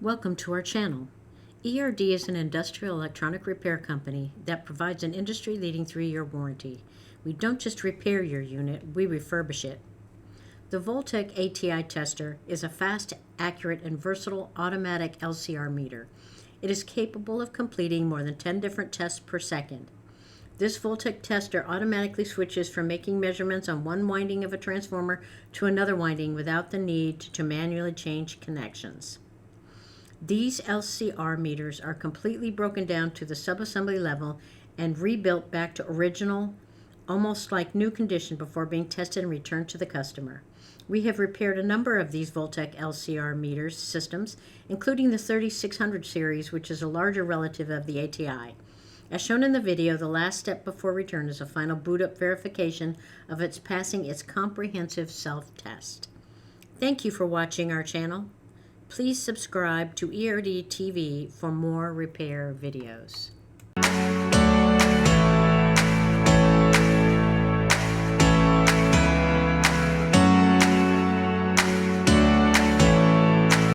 Welcome to our channel. ERD is an industrial electronic repair company that provides an industry-leading 3-year warranty. We don't just repair your unit, we refurbish it. The Voltech ATi tester is a fast, accurate, and versatile automatic LCR meter. It is capable of completing more than 10 different tests per second. This Voltech tester automatically switches from making measurements on one winding of a transformer to another winding without the need to manually change connections. These LCR meters are completely broken down to the subassembly level and rebuilt back to original, almost like new condition before being tested and returned to the customer. We have repaired a number of these Voltech LCR meters systems, including the 3600 series, which is a larger relative of the ATi. As shown in the video, the last step before return is a final boot-up verification of its passing its comprehensive self-test. Thank you for watching our channel. Please subscribe to ERD TV for more repair videos.